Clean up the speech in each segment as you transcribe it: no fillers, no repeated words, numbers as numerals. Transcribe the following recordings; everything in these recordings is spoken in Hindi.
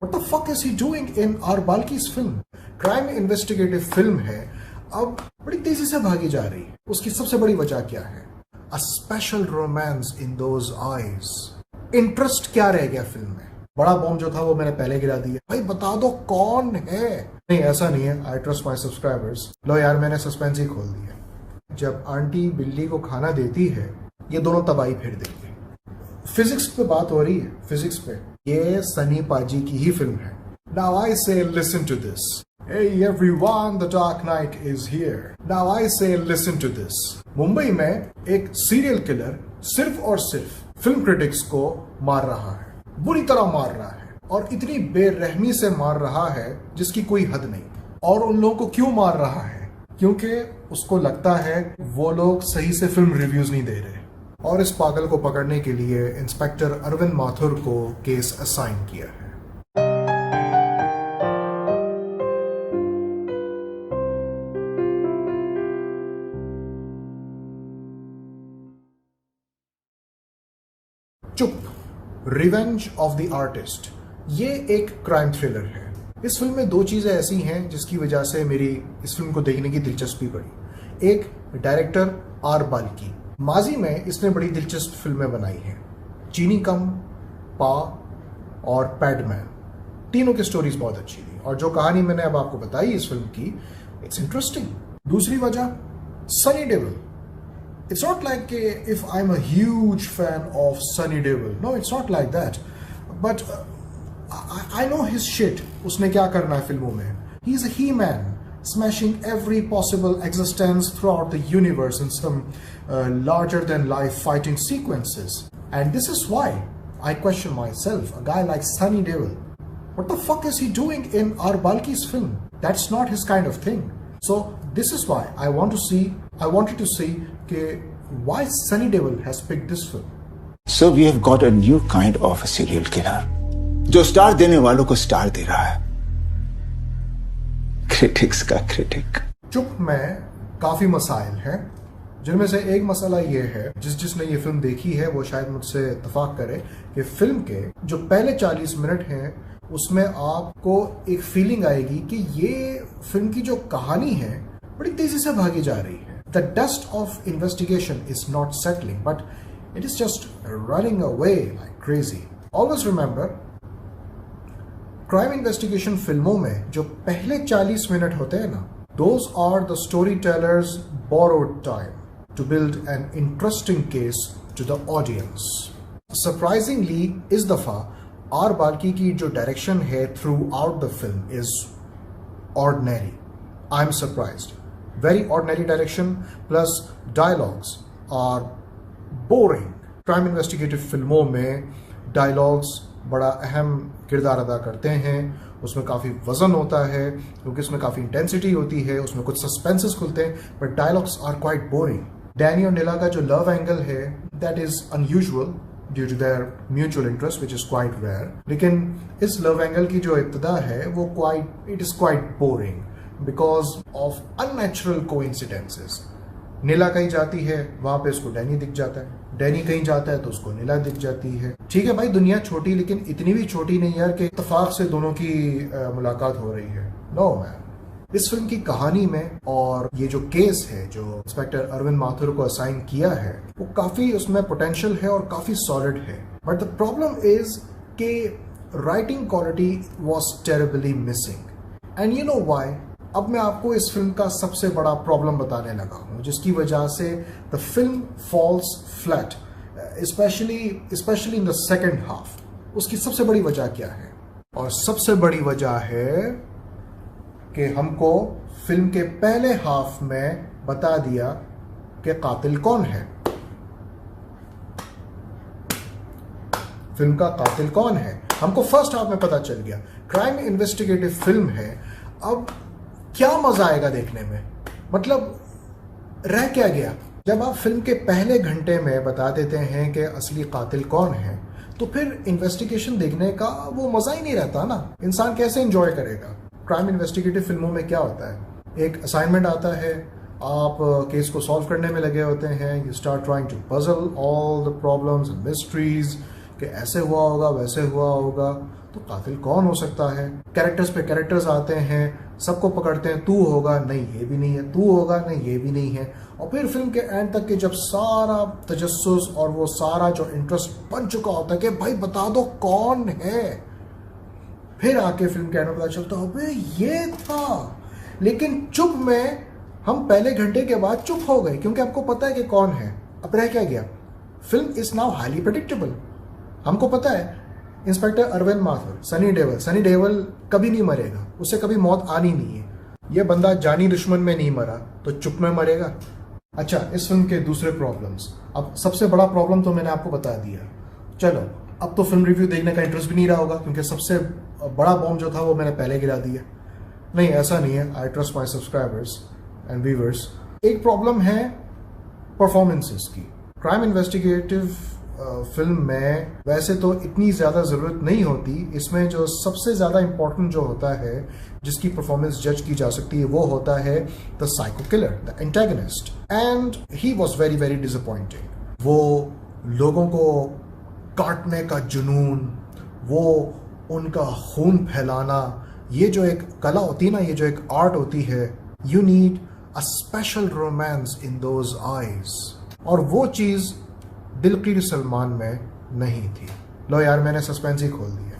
What the fuck is he doing in R. Balki's film? Crime investigative film है, अब बड़ी तेजी से भागी जा रही है। उसकी सबसे बड़ी वजह क्या है? A special romance in those eyes. Interest क्या रह गया फिल्म में? बड़ा बॉम्ब जो था वो मैंने पहले गिरा दिया। भाई बता दो कौन है? नहीं ऐसा नहीं है। I trust my subscribers. लो यार मैंने सस्पेंस ही खोल दिया। जब आंटी बिल्ली को खाना देती है ये दोनों तबाही फेर देती है। फिजिक्स पे बात हो रही है, फिजिक्स पे। ये सनी पाजी की ही फिल्म है। Now I say listen to this. Hey everyone, the Dark Knight is here. Now I say listen to this. Mumbai में एक सीरियल किलर सिर्फ और सिर्फ फिल्म क्रिटिक्स को मार रहा है, बुरी तरह मार रहा है, और इतनी बेरहमी से मार रहा है जिसकी कोई हद नहीं। और उन लोगों को क्यों मार रहा है? क्योंकि उसको लगता है वो लोग सही से फिल्म रिव्यूज नहीं दे रहे। और इस पागल को पकड़ने के लिए इंस्पेक्टर अरविंद माथुर को केस असाइन किया है। चुप, रिवेंज ऑफ द आर्टिस्ट, ये एक क्राइम थ्रिलर है। इस फिल्म में दो चीजें ऐसी हैं जिसकी वजह से मेरी इस फिल्म को देखने की दिलचस्पी बढ़ी। एक, डायरेक्टर आर बाल्की। माजी में इसने बड़ी दिलचस्प फिल्में बनाई हैं, चीनी कम, पा और पैडमैन। तीनों की स्टोरीज बहुत अच्छी थी, और जो कहानी मैंने अब आपको बताई इस फिल्म की, इट्स इंटरेस्टिंग। दूसरी वजह, Sunny Deol. It's not like if I'm a huge fan of Sunny Deol. No, it's not like that. But I know his shit. उसने क्या करना है फिल्मों में? He's a he-man, smashing every possible existence throughout the universe in some larger-than-life fighting sequences. And this is why I question myself. A guy like Sunny Deol, what the fuck is he doing in R. Balki's film? That's not his kind of thing. So this is why I wanted to see why Sunny Deol has picked this film. So we have got a new kind of a serial killer, जो स्टार देने वालों को स्टार दे रहा है, क्रिटिक्स का क्रिटिक। चुप में काफी मसाइल हैं, जिनमें से एक मसला ये है, जिसने ये फिल्म देखी है वो शायद मुझसे इत्तेफाक करे कि फिल्म के जो पहले 40 मिनट हैं उसमें आपको एक फीलिंग आएगी कि ये फिल्म की जो कहानी है बड़ी तेजी से भागी जा रही है। The dust of investigation is not settling, but it is just running away like crazy. Always remember, crime investigation फिल्मों में जो पहले 40 मिनट होते हैं ना, those are the storyteller's borrowed time to build an interesting case to the audience. Surprisingly, इस दफा आर बाल्की की जो डायरेक्शन है throughout the film is ordinary. I'm surprised. Very ordinary direction plus dialogues are boring. Crime investigative फिल्मों में dialogues बड़ा अहम किरदार अदा करते हैं, उसमें काफ़ी वजन होता है क्योंकि उसमें काफ़ी इंटेंसिटी होती है, उसमें कुछ सस्पेंसेस खुलते हैं, but dialogues are quite boring. Danny और नीला का जो लव एंगल है that is unusual due to their mutual interest which is quite rare. लेकिन इस लव एंगल की जो इब्तिदा है वो it is quite boring because of unnatural coincidences. नीला कहीं जाती है वहां पे उसको डैनी दिख जाता है, डैनी कहीं जाता है तो उसको नीला दिख जाती है। ठीक है भाई, दुनिया छोटी, लेकिन इतनी भी छोटी नहीं यार कि इत्तेफाक से दोनों की मुलाकात हो रही है। No man. इस फिल्म की कहानी में और ये जो केस है जो इंस्पेक्टर अरविंद माथुर को असाइन किया है वो काफी उसमें पोटेंशियल है और काफी सॉलिड है, बट द प्रॉब्लम इज कि writing quality was terribly missing. And you know why? अब मैं आपको इस फिल्म का सबसे बड़ा प्रॉब्लम बताने लगा हूं जिसकी वजह से the film falls flat, specially in the second half. उसकी सबसे बड़ी वजह क्या है? और सबसे बड़ी वजह है कि हमको फिल्म के पहले हाफ में बता दिया कि कातिल कौन है। फिल्म का कातिल कौन है हमको फर्स्ट हाफ में पता चल गया। क्राइम इन्वेस्टिगेटिव फिल्म है, अब क्या मजा आएगा देखने में? मतलब रह क्या गया? जब आप फिल्म के पहले घंटे में बता देते हैं कि असली कातिल कौन है तो फिर इन्वेस्टिगेशन देखने का वो मजा ही नहीं रहता ना। इंसान कैसे एंजॉय करेगा? क्राइम इन्वेस्टिगेटिव फिल्मों में क्या होता है, एक असाइनमेंट आता है, आप केस को सॉल्व करने में लगे होते हैं, you start trying to puzzle all the problems and mysteries कि ऐसे हुआ होगा वैसे हुआ होगा, तो कातिल कौन हो सकता है? कैरेक्टर्स पे कैरेक्टर्स आते हैं, सबको पकड़ते हैं, तू होगा, नहीं ये भी नहीं है, तू होगा, नहीं ये भी नहीं है। और फिर फिल्म के एंड तक के जब सारा तजस्सुस और वो सारा जो इंटरेस्ट बन चुका होता है कि भाई बता दो कौन है, फिर आके फिल्म के एंड में पता चलता अबे ये था। लेकिन चुप में हम पहले घंटे के बाद चुप हो गए, क्योंकि आपको पता है कि कौन है। अब रह क्या गया? Film is now highly predictable. हमको पता है इंस्पेक्टर अरविंद माथुर, सनी देओल कभी नहीं मरेगा, उससे कभी मौत आनी नहीं है। ये बंदा जानी दुश्मन में नहीं मरा तो चुप में मरेगा। अच्छा, इस फिल्म के दूसरे प्रॉब्लम्स। अब सबसे बड़ा प्रॉब्लम तो मैंने आपको बता दिया। चलो, अब तो फिल्म रिव्यू देखने का इंटरेस्ट भी नहीं रहा होगा, क्योंकि सबसे बड़ा बॉम्ब जो था वो मैंने पहले गिरा दिया। नहीं, ऐसा नहीं है। I trust my subscribers and viewers. एक प्रॉब्लम है परफॉर्मेंसेस की। क्राइम इन्वेस्टिगेटिव फिल्म में वैसे तो इतनी ज़्यादा ज़रूरत नहीं होती। इसमें जो सबसे ज़्यादा इम्पोर्टेंट जो होता है, जिसकी परफॉर्मेंस जज की जा सकती है, वो होता है the psycho killer, the antagonist. And he was very very disappointing. वो लोगों को काटने का जुनून, वो उनका खून फैलाना, ये जो एक कला होती है ना, ये जो एक आर्ट होती है, you need a special romance in those eyes. और वो चीज़ दिलकीर सलमान में नहीं थी। लो यार, मैंने सस्पेंस ही खोल दिया।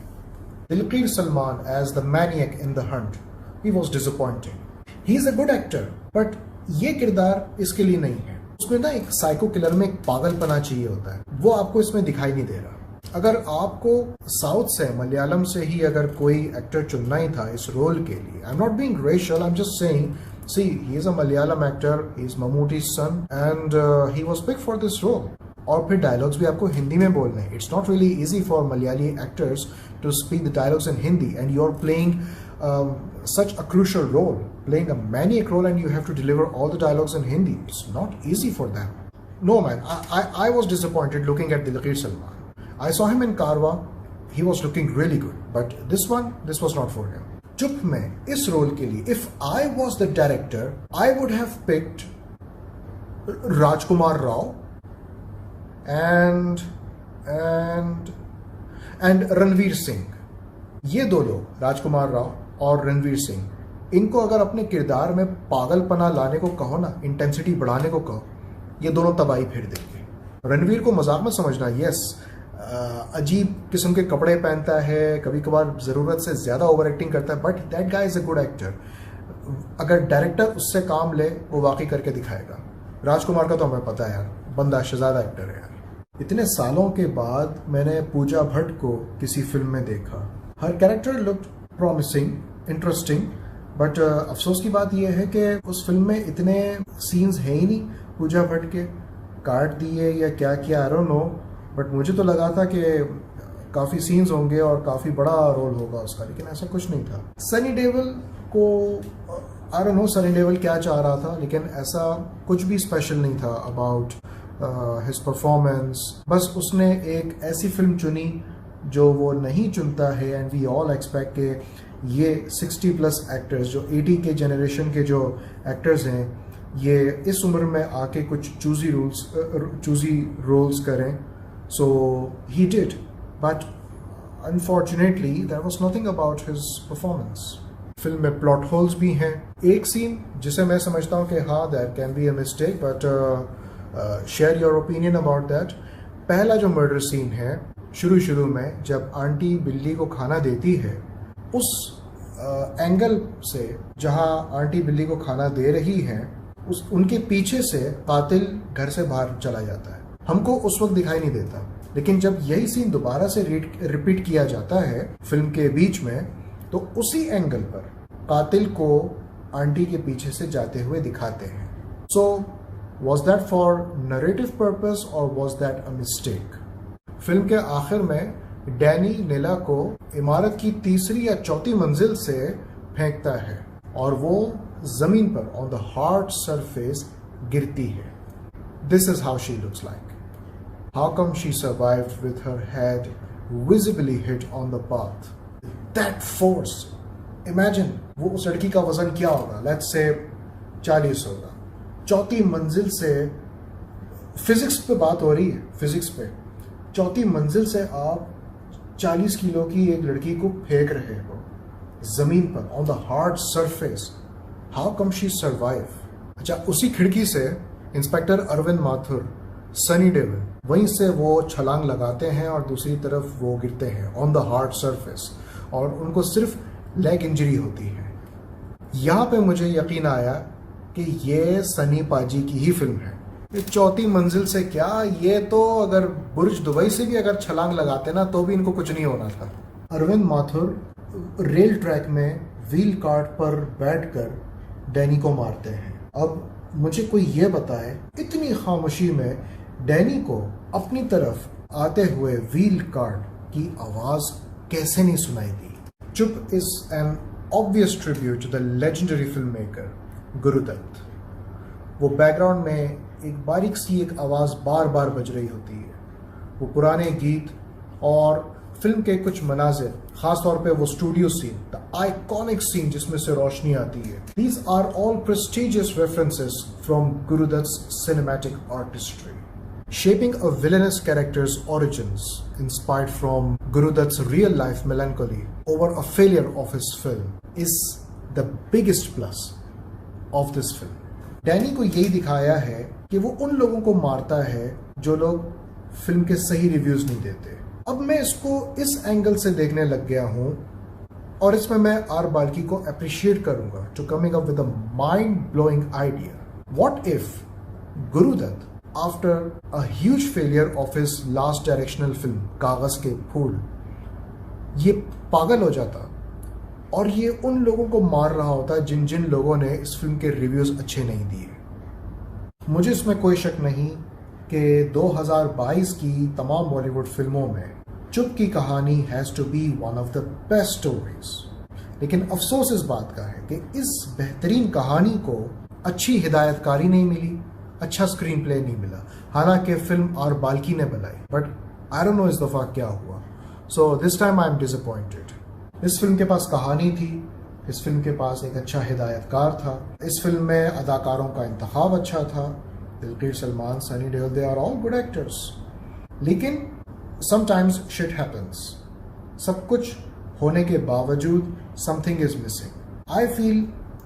Dulquer Salmaan as the maniac in the hunt, he was disappointing. He is a good actor, but ये किरदार इसके लिए नहीं है। उसमें ना एक साइको किलर में एक पागलपना चाहिए होता है, वो आपको इसमें दिखाई नहीं दे रहा। अगर आपको साउथ से, मलयालम से ही अगर कोई एक्टर चुनना ही था इस रोल के लिए, I am not being racial, I am just saying, see, he is a Malayalam actor, he is Mammootty's son, and he was picked for this role. और फिर डायलॉग्स भी आपको हिंदी में बोलने हैं। It's not really easy for Malayali actors to speak the dialogues in Hindi, and you are playing such a crucial role, playing a maniac role, and you have to deliver all the dialogues in Hindi. It's not easy for them. No man, I was disappointed looking at Dilkeer Salman. I saw him in Karwa, he was looking really good, but this was not for him. चुप में इस रोल के लिए, if I was the director, I would have picked Rajkumar Rao and Ranveer Singh. ये दो लोग, राजकुमार राव और रणवीर सिंह, इनको अगर अपने किरदार में पागलपना लाने को कहो ना, इंटेंसिटी बढ़ाने को कहो, ये दोनों तबाही फेर देंगे। रणवीर को मजाक में समझना, यस, अजीब किस्म के कपड़े पहनता है, कभी कभार ज़रूरत से ज़्यादा ओवर एक्टिंग करता है, but that guy is a good actor. अगर डायरेक्टर उससे काम ले, वो वाकई करके दिखाएगा। राजकुमार का तो हमें पता है यार, बंदा शहजादा एक्टर है यार। इतने सालों के बाद मैंने पूजा भट्ट को किसी फिल्म में देखा। हर character looked promising, interesting, but अफसोस की बात यह है कि उस फिल्म में इतने सीन्स हैं ही नहीं पूजा भट्ट के। काट दिए या क्या किया, आई डोंट नो, बट मुझे तो लगा था कि काफ़ी सीन्स होंगे और काफ़ी बड़ा रोल होगा उसका, लेकिन ऐसा कुछ नहीं था। सनी देओल को, I don't know Sunny Deol क्या चाह रहा था, लेकिन ऐसा कुछ भी स्पेशल नहीं था अबाउट हिज परफॉर्मेंस। बस उसने एक ऐसी फिल्म चुनी जो वो नहीं चुनता है, एंड वी ऑल एक्सपेक्ट के ये 60+ एक्टर्स, जो 80 के जनरेशन के जो एक्टर्स हैं, ये इस उम्र में आके कुछ चूजी रोल्स करें। So he did, but unfortunately there was nothing about his performance. Film में प्लॉट होल्स भी हैं। एक सीन जिसे मैं समझता हूँ कि हाँ, there can be a mistake, but share your opinion about that. पहला जो मर्डर सीन है, शुरू में जब आंटी बिल्ली को खाना देती है, उस एंगल से जहाँ आंटी बिल्ली को खाना दे रही हैं, उनके पीछे से कातिल घर से बाहर चला जाता है। हमको उस वक्त दिखाई नहीं देता, लेकिन जब यही सीन दोबारा से रिपीट किया जाता है फिल्म के बीच में, तो उसी एंगल पर कातिल को आंटी के पीछे से जाते हुए दिखाते हैं। So was that for narrative purpose और was that a mistake? Film के आखिर में डैनी नीला को इमारत की 3री या 4थी मंजिल से फेंकता है और वो जमीन पर ऑन द हार्ड सरफेस गिरती है। This is how she looks like. How come she survived with her head visibly hit on the path? That force! Imagine, वो उस लड़की का वजन क्या होगा? Let's say 40 होगा। 4थी मंजिल से, फिजिक्स पे बात हो रही है, फिजिक्स पे 4थी मंजिल से आप 40 किलो की एक लड़की को फेंक रहे हो जमीन पर on the hard surface, how come she survive? अच्छा, उसी खिड़की से इंस्पेक्टर अरविंद माथुर, सनी देओल, वहीं से वो छलांग लगाते हैं और दूसरी तरफ वो गिरते हैं ऑन द हार्ड सरफेस और उनको सिर्फ लेग इंजरी होती है। यहाँ पे मुझे यकीन आया कि ये सनी पाजी की ही फिल्म है। ये चौथी मंजिल से क्या, ये तो अगर बुर्ज दुबई से भी अगर छलांग लगाते ना तो भी इनको कुछ नहीं होना था। अरविंद माथुर रेल ट्रैक में व्हील कार्ट पर बैठकर डैनी को मारते हैं। अब मुझे कोई ये बताए इतनी खामोशी में डैनी को अपनी तरफ आते हुए व्हील कार्ट की आवाज कैसे नहीं सुनाई दी? चुप is an obvious tribute to the legendary film maker Guru Dutt. वो बैकग्राउंड में एक बारीक सी एक आवाज बार बार बज रही होती है। वो पुराने गीत और फिल्म के कुछ मनाजिर, खासतौर पे वो studio scene, the iconic scene जिसमें से रोशनी आती है, these are all prestigious references from Guru Dutt's cinematic artistry. Shaping a villainous character's origins inspired from Gurudutt's real-life melancholy over a failure of his film is the biggest plus of this film. Danny को यही दिखाया है कि वो उन लोगों को मारता है जो लोग फिल्म के सही रिव्यूज नहीं देते। अब मैं इसको इस एंगल से देखने लग गया हूं और इसमें मैं आर बाल्की को अप्रिशिएट करूंगा to coming up with a mind blowing idea. What if Guru Dutt after a huge failure of his last directional film Kaagaz Ke फूल ये पागल हो जाता और ये उन लोगों को मार रहा होता जिन जिन लोगों ने इस फिल्म के रिव्यूज अच्छे नहीं दिए। मुझे इसमें कोई शक नहीं कि 2022 की तमाम बॉलीवुड फिल्मों में चुप की कहानी has to be one of the best stories, लेकिन अफसोस इस बात का है कि इस बेहतरीन कहानी को अच्छी हिदायतकारी नहीं मिली, अच्छा स्क्रीन प्ले नहीं मिला। हालांकि फिल्म आर बाल्की ने बनाई, बट आई डोंट नो इस दफा क्या हुआ। So this time I am disappointed. इस फिल्म के पास कहानी थी, इस फिल्म के पास एक अच्छा हिदायतकार था, इस फिल्म में अदाकारों का इंतखाब अच्छा था, Diljit, Salman, Sunny Deol, they are all good actors. लेकिन समटाइम्स शिट हैपेंस। सब कुछ होने के बावजूद something is missing. I feel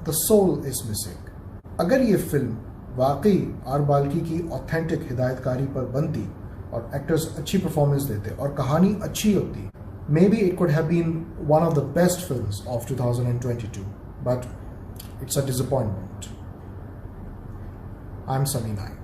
the soul is missing. अगर ये फिल्म वाकई आर बाल्की की ऑथेंटिक हिदायतकारी पर बनती और एक्टर्स अच्छी परफॉर्मेंस देते और कहानी अच्छी होती, maybe it could have been one of the best films of 2022, but it's a disappointment. I'm Sunny Naik.